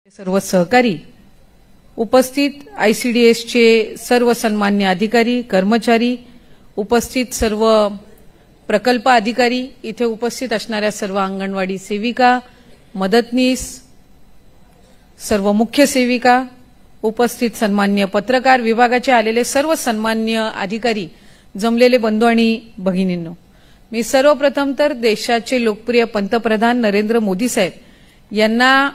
सर्व सहकारी उपस्थित आयसीडीएसचे सर्व सन्मान्य अधिकारी कर्मचारी उपस्थित सर्व प्रकल्प अधिकारी इथे उपस्थित असणाऱ्या सर्व अंगणवाडी सेविका मदतनीस सर्व मुख्य सेविका उपस्थित सन्मान्य पत्रकार विभागाचे आलेले सर्व सन्मान्य अधिकारी जमलेले बंधू आणि भगिनींनो मी सर्वप्रथम तर देशाचे लोकप्रिय पंतप्रधान नरेंद्र मोदी साहेब यांना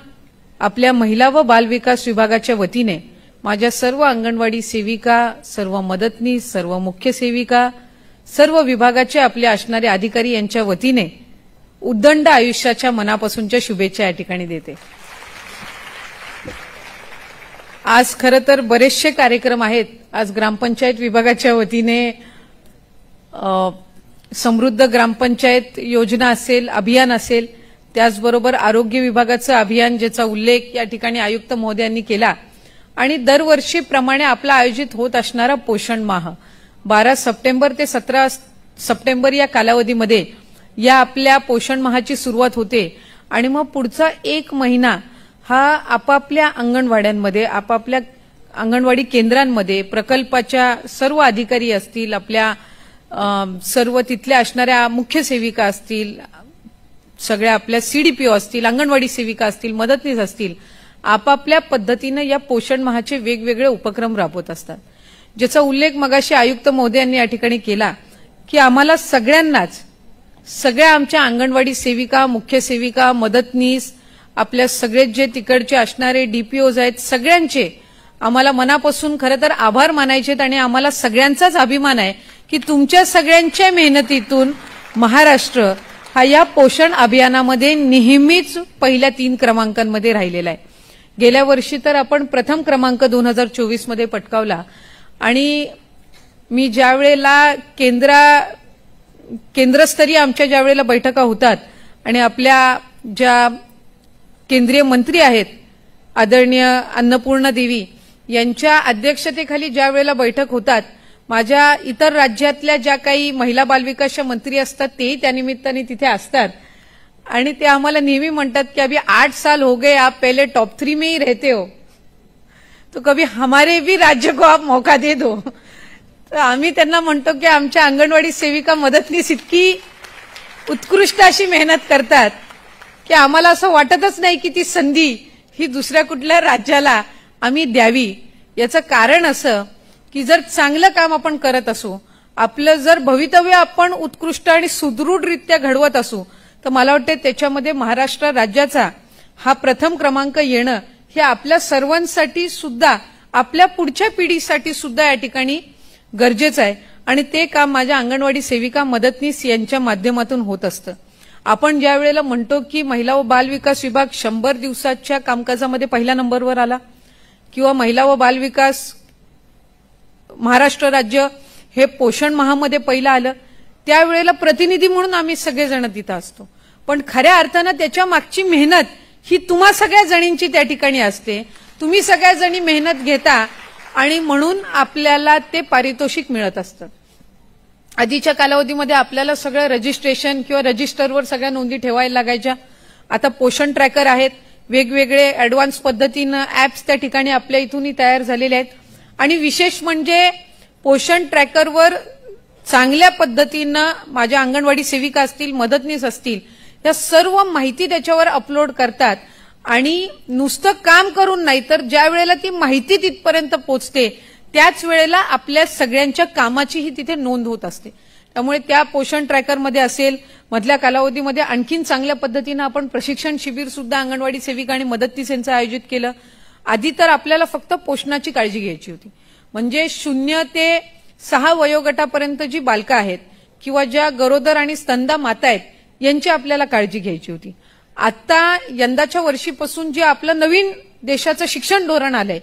आपल्या महिला व बालविकास विभागाच्या वतीने माझ्या सर्व अंगणवाडी सेविका सर्व मदतनीस सर्व मुख्य सेविका सर्व विभागाचे आपले असणारे अधिकारी यांच्या वतीने उद्दंड आयुष्याच्या मनापासूनच्या शुभेच्छा या ठिकाणी देते। आज खरं तर बरेचसे कार्यक्रम आहेत। आज ग्रामपंचायत विभागाच्या वतीने समृद्ध ग्रामपंचायत योजना असेल अभियान असेल त्याचबरोबर आरोग्य विभागाचं अभियान ज्याचा उल्लेख या ठिकाणी आयुक्त महोदयांनी केला आणि दरवर्षीप्रमाणे आपला आयोजित होत असणारा पोषण माह 12 सप्टेंबर ते 17 सप्टेंबर या कालावधीमध्ये या आपल्या पोषण माहाची सुरुवात होते आणि मग पुढचा एक महिना हा आपापल्या अंगणवाड्यांमध्ये आपापल्या अंगणवाडी केंद्रांमध्ये प्रकल्पाच्या सर्व अधिकारी असतील आपल्या सर्व तिथल्या असणाऱ्या मुख्य सेविका असतील सगळ्या आपल्या सीडीपीओ असतील अंगणवाडी सेविका असतील मदतनीस असतील आपापल्या पद्धतीने या पोषण माहाचे वेगवेगळे उपक्रम राबवत असतात ज्याचा उल्लेख मगाशी आयुक्त महोदयांनी या ठिकाणी केला की आम्हाला सगळ्यांनाच सगळ्या आमच्या अंगणवाडी सेविका मुख्य सेविका मदतनीस आपल्या सगळे जे तिकडचे असणारे डीपीओज आहेत सगळ्यांचे आम्हाला मनापासून खरं तर आभार मानायचे आणि आम्हाला सगळ्यांचाच अभिमान आहे की तुमच्या सगळ्यांच्या मेहनतीतून महाराष्ट्र हा या पोषण अभियानामध्ये नेहमीच पहिल्या 3 क्रमांकांमध्ये राहिलेला आहे। गेल्या वर्षी तर आपण प्रथम क्रमांक 2024 मध्ये पटकावला आणि मी ज्या वेळेला केंद्रस्तरीय आमच्या ज्या वेळेला बैठका होतात आणि आपल्या ज्या केंद्रीय मंत्री आहेत आदरणीय अन्नपूर्णा देवी यांच्या अध्यक्षतेखाली ज्या वेळेला बैठक होतात माझ्या इतर राज्यातल्या ज्या काही महिला बालविकासच्या मंत्री असतात तेही त्यानिमित्ताने तिथे असतात आणि ते आम्हाला नेहमी म्हणतात की अभी 8 साल हो गए आप पहले टॉप 3 में ही रहते हो तो कभी हमारे भी राज्य को आप मौका दे दो। तर आम्ही त्यांना म्हणतो की आमच्या अंगणवाडी सेविका मदतनीस इतकी उत्कृष्ट अशी मेहनत करतात की आम्हाला असं वाटतच नाही की ती संधी ही दुसऱ्या कुठल्या राज्याला आम्ही द्यावी। याचं कारण असं की जर चांगलं काम आपण करत असू आपलं जर भवितव्य आपण उत्कृष्ट आणि सुदृढरित्या घडवत असू तर मला वाटते त्याच्यामध्ये महाराष्ट्र राज्याचा हा प्रथम क्रमांक येणं हे आपल्या सर्वांसाठी सुद्धा आपल्या पुढच्या पिढीसाठी सुद्धा या ठिकाणी गरजेचं आहे आणि ते काम माझ्या अंगणवाडी सेविका मदतनीस यांच्या माध्यमातून होत असतं। आपण ज्या वेळेला म्हणतो की महिला व बाल विकास विभाग 100 दिवसाच्या कामकाजामध्ये पहिल्या नंबरवर आला किंवा महिला व बाल विकास महाराष्ट्र राज्य हे पोषण माहामध्ये पहिलं आलं त्यावेळेला प्रतिनिधी म्हणून आम्ही सगळेजण तिथं असतो पण खऱ्या अर्थानं त्याच्या मागची मेहनत ही तुम्हा सगळ्या जणींची त्या ठिकाणी असते। तुम्ही सगळ्या जणी मेहनत घेता आणि म्हणून आपल्याला ते पारितोषिक मिळत असतं। आधीच्या कालावधीमध्ये आपल्याला सगळं रजिस्ट्रेशन किंवा रजिस्टरवर सगळ्या नोंदी ठेवायला लागायच्या। आता पोषण ट्रॅकर आहेत वेगवेगळे ऍडव्हान्स पद्धतीनं ऍप्स त्या ठिकाणी आपल्या इथूनही तयार झालेले आहेत आणि विशेष म्हणजे पोषण ट्रॅकरवर चांगल्या पद्धतीनं माझ्या अंगणवाडी सेविका असतील मदतनीस असतील या सर्व माहिती त्याच्यावर अपलोड करतात आणि नुसतं काम करून नाही तर ज्या वेळेला ती माहिती तिथपर्यंत पोहोचते त्याच वेळेला आपल्या सगळ्यांच्या कामाचीही तिथे नोंद होत असते। त्यामुळे त्या पोषण ट्रॅकरमध्ये असेल मधल्या कालावधीमध्ये आणखीन चांगल्या पद्धतीनं आपण प्रशिक्षण शिबिर सुद्धा अंगणवाडी सेविका आणि मदतनीस यांचं आयोजित केलं। आधी तर आपल्याला फक्त पोषणाची काळजी घ्यायची होती म्हणजे 0 ते 6 वयोगटापर्यंत जी बालकं आहेत किंवा ज्या गरोदर आणि स्तनदा माता आहेत यांची आपल्याला काळजी घ्यायची होती। आता यंदाच्या वर्षीपासून जे आपलं नवीन देशाचं शिक्षण धोरण आलंय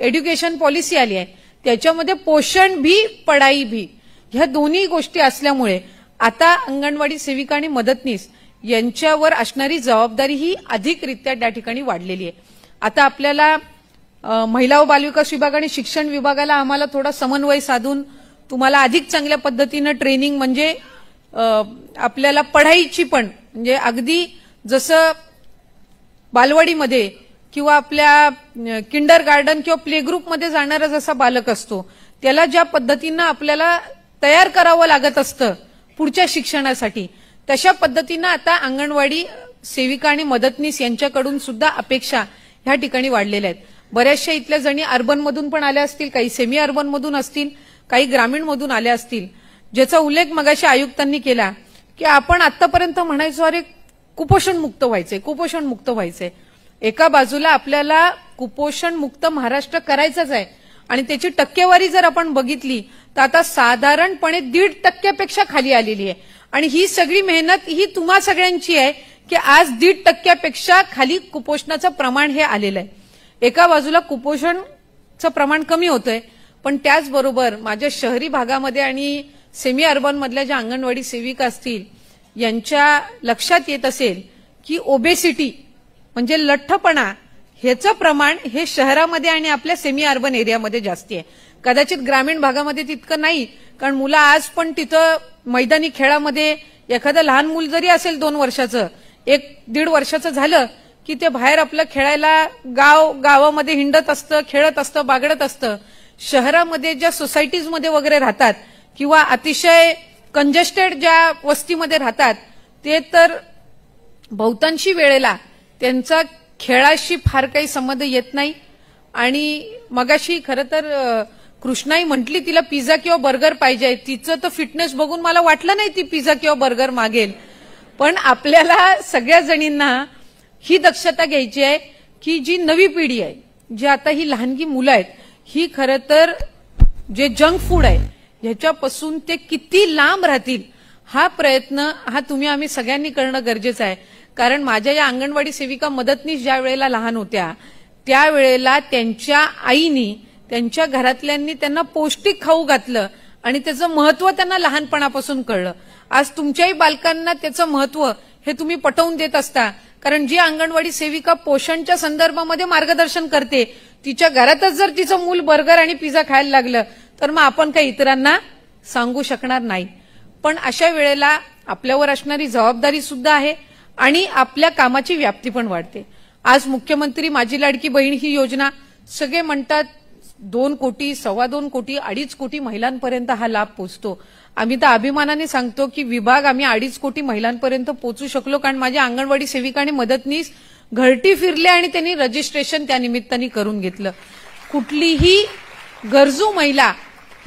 एज्युकेशन पॉलिसी आली आहे त्याच्यामध्ये पोषण भी पढाई भी ह्या दोन्ही गोष्टी असल्यामुळे आता अंगणवाडी सेविका आणि मदतनीस यांच्यावर असणारी जबाबदारी ही अधिकरित्या त्या ठिकाणी वाढलेली आहे। आता आपल्याला महिला व बालविकास विभाग आणि शिक्षण विभागाला आम्हाला थोडा समन्वय साधून तुम्हाला अधिक चांगल्या पद्धतीनं ट्रेनिंग म्हणजे आपल्याला पढाईची पण म्हणजे अगदी जसं बालवाडीमध्ये किंवा आपल्या किंडर गार्डन किंवा प्ले ग्रुपमध्ये जाणारा जसा बालक असतो त्याला ज्या पद्धतीनं आपल्याला तयार करावं लागत असतं पुढच्या शिक्षणासाठी, तशा पद्धतीनं आता अंगणवाडी सेविका आणि मदतनीस यांच्याकडून सुद्धा अपेक्षा ह्या ठिकाणी वाढलेल्या आहेत. बऱ्याचशा इथल्या जणी अर्बनमधून पण आल्या असतील, काही सेमी अर्बनमधून असतील, काही ग्रामीणमधून आल्या असतील, ज्याचा उल्लेख मगाशी आयुक्तांनी केला की आपण आतापर्यंत म्हणायचो अरे कुपोषण मुक्त व्हायचंय. एका बाजूला आपल्याला कुपोषण मुक्त महाराष्ट्र करायचंच आहे आणि त्याची टक्केवारी जर आपण बघितली तर आता साधारणपणे 1.5% खाली आलेली आहे आणि ही सगळी मेहनत ही तुम्हा सगळ्यांची आहे की आज 1.5% खाली कुपोषणाचं प्रमाण हे आलेलं आहे. एका बाजूला कुपोषणचं प्रमाण कमी होतंय, पण त्याचबरोबर माझ्या शहरी भागामध्ये आणि सेमी अर्बन मधल्या ज्या अंगणवाडी सेविका असतील यांच्या लक्षात येत असेल की ओबेसिटी म्हणजे लठ्ठपणा ह्याचं प्रमाण हे शहरामध्ये आणि आपल्या सेमी अर्बन एरियामध्ये जास्ती आहे. कदाचित ग्रामीण भागामध्ये तितकं नाही, कारण मुलं आज पण तिथं मैदानी खेळामध्ये एखादं लहान मूल जरी असेल 2 वर्षाचं, 1-1.5 वर्षाचं झालं की ते बाहेर आपलं खेळायला गावामध्ये हिंडत असतं, खेळत असतं, बागडत असतं. शहरामध्ये ज्या सोसायटीजमध्ये वगैरे राहतात किंवा अतिशय कंजेस्टेड ज्या वस्तीमध्ये राहतात ते तर बहुतांशी वेळेला त्यांचा खेळाशी फार काही संबंध येत नाही. आणि मगाशी खरं तर कृष्णाई म्हटली तिला पिझ्झा किंवा बर्गर पाहिजे, तिचं तर फिटनेस बघून मला वाटलं नाही ती पिझ्झा किंवा बर्गर मागेल. पण आपल्याला सगळ्या जणींना ही दक्षता घ्यायची आहे की जी नवी पिढी आहे, जी आता ही लहानगी मुलं आहेत, ही खरं तर जे जंक फूड आहे ह्याच्यापासून ते किती लांब राहतील हा प्रयत्न आम्ही सगळ्यांनी करणं गरजेचं आहे. कारण माझ्या या अंगणवाडी सेविका मदतनीस ज्या वेळेला लहान होत्या त्यावेळेला त्यांच्या आईनी त्यांच्या घरातल्यांनी त्यांना पौष्टिक खाऊ घातलं आणि त्याचं महत्व त्यांना लहानपणापासून कळलं. आज तुमच्याही बालकांना त्याचं महत्व हे तुम्ही पटवून देत असता, कारण जी अंगणवाडी सेविका पोषणच्या संदर्भामध्ये मार्गदर्शन करते तिच्या घरातच जर तिचं मूल बर्गर आणि पिझ्झा खायला लागलं तर मग आपण काही इतरांना सांगू शकणार नाही. पण अशा वेळेला आपल्यावर असणारी जबाबदारी सुद्धा आहे आणि आपल्या कामाची व्याप्ती पण वाढते. आज मुख्यमंत्री माझी लाडकी बहीण ही योजना सगळे म्हणतात 2 कोटी, 2.25 कोटी, 2.5 कोटी महिलांपर्यंत हा लाभ पोहोचतो. आम्ही तर अभिमानाने सांगतो की विभाग आम्ही 2.5 कोटी महिलांपर्यंत पोहोचू शकलो कारण माझ्या अंगणवाडी सेविका आणि मदतनीस घरटी फिरले आणि त्यांनी रजिस्ट्रेशन त्या निमित्ताने करून घेतलं. कुठलीही गरजू महिला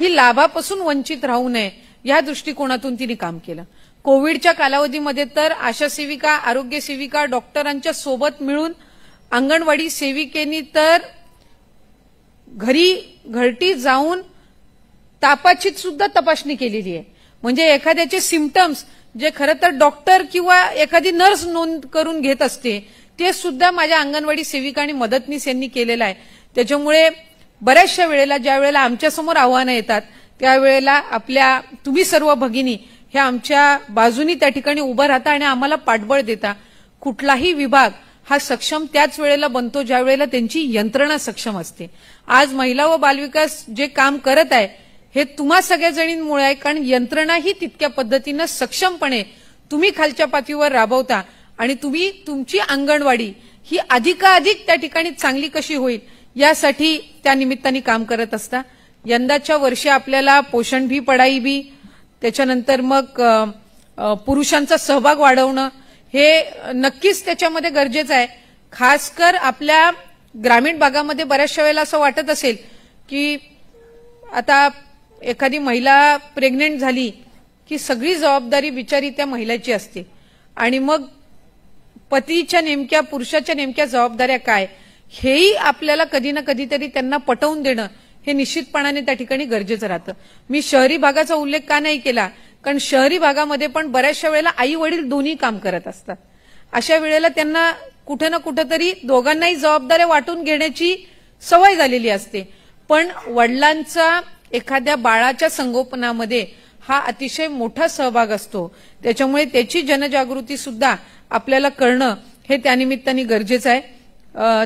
ही लाभापासून वंचित राहू नये या दृष्टिकोनातून तिने काम केलं. कोविडच्या कालावधीमध्ये तर आशा सेविका, आरोग्य सेविका, डॉक्टरांच्या सोबत मिळून अंगणवाडी सेविकेनी तर घरटी जाऊन तापाची सुद्धा तपासणी केलेली आहे. म्हणजे एखाद्याचे सिम्पटम्स जे खरं तर डॉक्टर किंवा एखादी नर्स नोंद करून घेत असते ते सुद्धा माझ्या अंगणवाडी सेविका आणि मदतनीस यांनी केलेलं आहे. त्याच्यामुळे बऱ्याचशा वेळेला ज्या वेळेला आमच्यासमोर आव्हानं येतात त्यावेळेला तुम्ही सर्व भगिनी ह्या आमच्या बाजूनी त्या ठिकाणी उभं राहता आणि आम्हाला पाठबळ देता. कुठलाही विभाग हा सक्षम त्याच वेळेला बनतो ज्या वेळेला त्यांची यंत्रणा सक्षम असते. आज महिला व बालविकास जे काम करत आहे हे तुम्हा सगळ्या जणींमुळे आहे, कारण यंत्रणा ही तितक्या पद्धतीनं सक्षमपणे तुम्ही खालच्या पातळीवर राबवता आणि तुम्ही तुमची अंगणवाडी ही अधिकाधिक त्या ठिकाणी चांगली कशी होईल यासाठी त्या निमित्ताने काम करत असता. यंदाच्या वर्षी आपल्याला पोषण भी पढाई भी, त्याच्यानंतर मग पुरुषांचा सहभाग वाढवणं हे नक्कीच त्याच्यामध्ये गरजेचं आहे. खासकर आपल्या ग्रामीण भागामध्ये बऱ्याचशा वेळेला असं वाटत असेल की आता एखादी महिला प्रेग्नेंट झाली की सगळी जबाबदारी बिचारी त्या महिलेची असते आणि मग पतीच्या नेमक्या पुरुषाच्या नेमक्या जबाबदाऱ्या काय हेही आपल्याला कधी ना कधीतरी त्यांना पटवून देणं हे निश्चितपणाने त्या ठिकाणी गरजेचं राहतं. मी शहरी भागाचा उल्लेख का नाही केला, कारण शहरी भागामध्ये पण बऱ्याचशा वेळेला आई वडील दोन्ही काम करत असतात. अशा वेळेला त्यांना कुठे ना कुठेतरी दोघांनाही जबाबदाऱ्या वाटून घेण्याची सवय झालेली असते. पण वडिलांचा एखाद्या बाळाच्या संगोपनामध्ये हा अतिशय मोठा सहभाग असतो. त्याच्यामुळे त्याची जनजागृती सुद्धा आपल्याला करणं हे त्यानिमित्ताने गरजेचं आहे.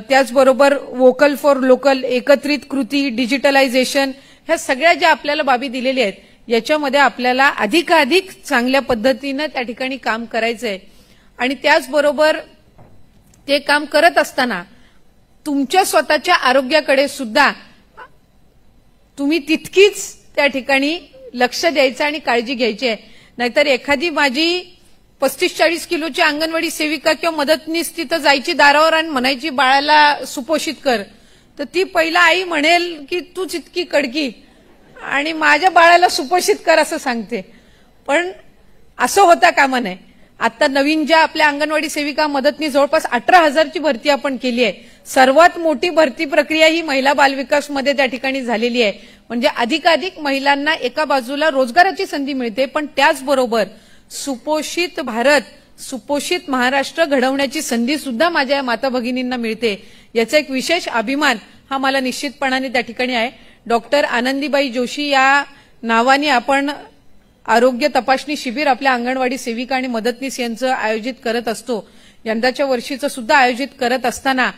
त्याचबरोबर वोकल फॉर लोकल, एकत्रित कृती, डिजिटलायझेशन ह्या सगळ्या ज्या आपल्याला बाबी दिलेल्या आहेत याच्यामध्ये आपल्याला अधिकाधिक चांगल्या पद्धतीनं त्या ठिकाणी काम करायचं आहे. आणि त्याचबरोबर ते काम करत असताना तुमच्या स्वतःच्या आरोग्याकडे सुद्धा तुम्ही तितकीच त्या ठिकाणी लक्ष द्यायचं आणि काळजी घ्यायची आहे. नाहीतर एखादी माझी 35-40 किलोची अंगणवाडी सेविका किंवा मदतनीस तिथं जायची दारावर आणि म्हणायची बाळाला सुपोषित कर, तर ती पहिला आई म्हणेल की तूच इतकी कडकी आणि माझ्या बाळाला सुपोषित कर असं सांगते. पण असं होता कामा नये. आता नवीन ज्या आपल्या अंगणवाडी सेविका मदतनीस जवळपास 18,000ची भरती आपण केली आहे. सर्वात मोठी भरती प्रक्रिया ही महिला बालविकासमध्ये त्या ठिकाणी झालेली आहे. म्हणजे अधिकाधिक महिलांना एका बाजूला रोजगाराची संधी मिळते, पण त्याचबरोबर सुपोषित भारत, सुपोषित महाराष्ट्र घडवण्याची संधी सुद्धा माझ्या माता भगिनींना मिळते. याचा एक विशेष अभिमान हा मला निश्चितपणाने त्या ठिकाणी आहे. डॉक्टर आनंदीबाई जोशी या नावाने आपण आरोग्य तपासणी शिबिर आपल्या अंगणवाडी सेविका आणि मदतनीस यांचं आयोजित करत असतो. यंदाच्या वर्षीचं सुद्धा आयोजित करत असताना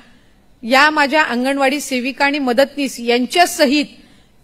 या माझ्या अंगणवाडी सेविका आणि मदतनीस यांच्या सहित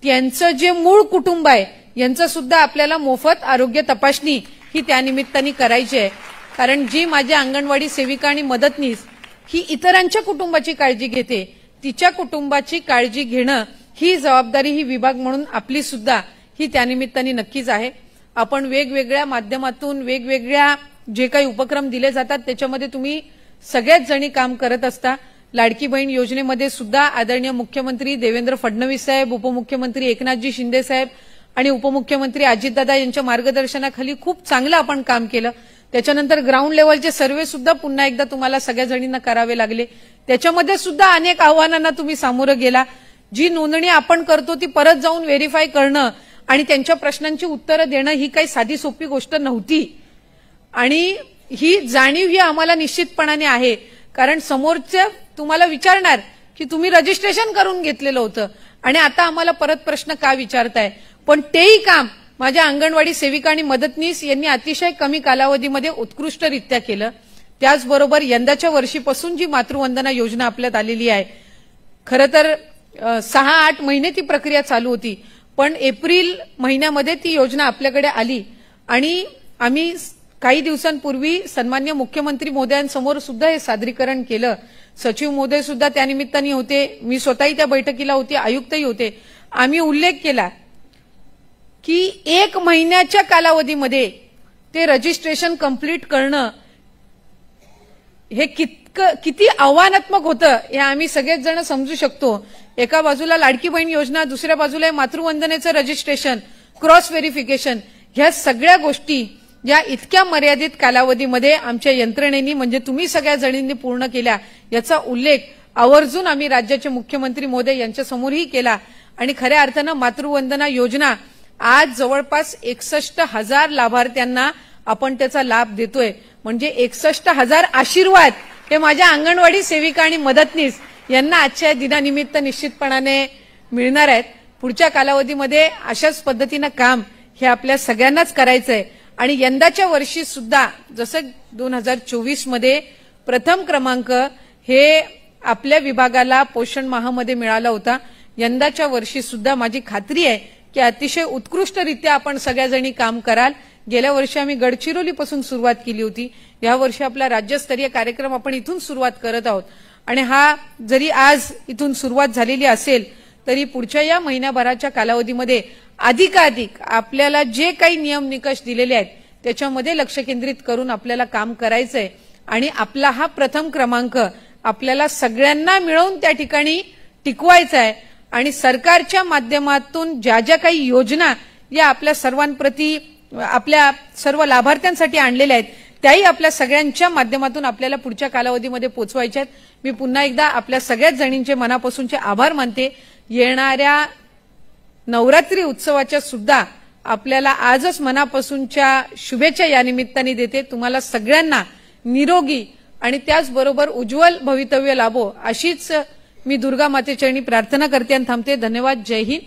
त्यांचं जे मूळ कुटुंब आहे यांचं सुद्धा आपल्याला मोफत आरोग्य तपासणी ही त्यानिमित्ताने करायची आहे. कारण जी माझ्या अंगणवाडी सेविका आणि मदतनीस ही इतरांच्या कुटुंबाची काळजी घेते, तिच्या कुटुंबाची काळजी घेणं ही जबाबदारी ही विभाग म्हणून आपली सुद्धा ही त्यानिमित्ताने नक्कीच आहे. आपण वेगवेगळ्या माध्यमातून वेगवेगळ्या जे काही उपक्रम दिले जातात त्याच्यामध्ये तुम्ही सगळ्याच जणी काम करत असता. लाडकी बहीण योजनेमध्ये सुद्धा आदरणीय मुख्यमंत्री देवेंद्र फडणवीस साहेब, उपमुख्यमंत्री एकनाथजी शिंदे साहेब आणि उपमुख्यमंत्री अजितदादा यांच्या मार्गदर्शनाखाली खूप चांगलं आपण काम केलं. त्याच्यानंतर ग्राउंड लेवलचे सर्व्हे सुद्धा पुन्हा एकदा तुम्हाला सगळ्या जणींना करावे लागले. त्याच्यामध्ये सुद्धा अनेक आव्हानांना तुम्ही सामोरं गेला. जी नोंदणी आपण करतो ती परत जाऊन व्हेरीफाय करणं आणि त्यांच्या प्रश्नांची उत्तरं देणं ही काही साधी सोपी गोष्ट नव्हती. आणि ही जाणीव ही आम्हाला निश्चितपणाने आहे. कारण समोरच्या तुम्हाला विचारणार की तुम्ही रजिस्ट्रेशन करून घेतलेलं होतं आणि आता आम्हाला परत प्रश्न का विचारताय. पण तेही काम माझ्या अंगणवाडी सेविका आणि मदतनीस यांनी अतिशय कमी कालावधीमध्ये उत्कृष्टरित्या केलं. त्याचबरोबर यंदाच्या वर्षीपासून जी मातृवंदना योजना आपल्यात आलेली आहे, खरं तर 6-8 महिने ती प्रक्रिया चालू होती, पण एप्रिल महिन्यामध्ये ती योजना आपल्याकडे आली आणि आम्ही काही दिवसांपूर्वी सन्मान्य मुख्यमंत्री महोदयांसमोर सुद्धा हे सादरीकरण केलं. सचिव महोदय सुद्धा त्यानिमित्ताने होते, मी स्वतःही त्या बैठकीला होते, आयुक्तही होते. आम्ही उल्लेख केला की 1 महिन्याच्या कालावधीमध्ये ते रजिस्ट्रेशन कंप्लीट करणं हे किती आव्हानात्मक होतं हे आम्ही सगळेच जण समजू शकतो. एका बाजूला लाडकी बहीण योजना, दुसऱ्या बाजूला मातृवंदनेचं रजिस्ट्रेशन, क्रॉस व्हेरिफिकेशन, ह्या सगळ्या गोष्टी या इतक्या मर्यादित कालावधीमध्ये आमच्या यंत्रणेनी म्हणजे तुम्ही सगळ्या जणींनी पूर्ण केल्या याचा उल्लेख आवर्जून आम्ही राज्याचे मुख्यमंत्री महोदय यांच्यासमोरही केला. आणि खऱ्या अर्थानं मातृवंदना योजना आज जवळपास 61,000 लाभार्थ्यांना आपण त्याचा लाभ देतोय. म्हणजे 61,000 आशीर्वाद हे माझ्या अंगणवाडी सेविका आणि मदतनीस यांना आजच्या दिनानिमित्त निश्चितपणाने मिळणार आहेत. पुढच्या कालावधीमध्ये अशाच पद्धतीनं काम हे आपल्या सगळ्यांनाच करायचंय. आणि यंदाच्या वर्षी सुद्धा जसं 2024 मध्ये प्रथम क्रमांक हे आपल्या विभागाला पोषण माहमध्ये मिळाला होता, यंदाच्या वर्षी सुद्धा माझी खात्री आहे की अतिशय उत्कृष्टरित्या आपण सगळ्याजणी काम कराल. गेल्या वर्षी आम्ही गडचिरोलीपासून सुरुवात केली होती, यावर्षी आपला राज्यस्तरीय कार्यक्रम आपण इथून सुरुवात करत आहोत. आणि हा जरी आज इथून सुरुवात झालेली असेल तरी पुढच्या या महिन्याभराच्या कालावधीमध्ये अधिकाधिक आपल्याला जे काही नियम निकष दिलेले आहेत त्याच्यामध्ये लक्ष केंद्रित करून आपल्याला काम करायचंय. आणि आपला हा प्रथम क्रमांक आपल्याला सगळ्यांना मिळवून त्या ठिकाणी टिकवायचा आहे. आणि सरकारच्या माध्यमातून ज्या ज्या काही योजना या आपल्या सर्वांप्रती आपल्या सर्व लाभार्थ्यांसाठी आणलेल्या आहेत त्याही आपल्या सगळ्यांच्या माध्यमातून आपल्याला पुढच्या कालावधीमध्ये पोहोचवायच्या आहेत. मी पुन्हा एकदा आपल्या सगळ्याच जणींचे मनापासूनचे आभार मानते. येणाऱ्या नवरात्री उत्सवाच्या सुद्धा आपल्याला आजच मनापासूनच्या शुभेच्छा या निमित्ताने देते. तुम्हाला सगळ्यांना निरोगी आणि त्याचबरोबर उज्ज्वल भवितव्य लाभो अशीच मी दुर्गा मातेचरणी प्रार्थना करते आणि थांबते. धन्यवाद. जय हिंद.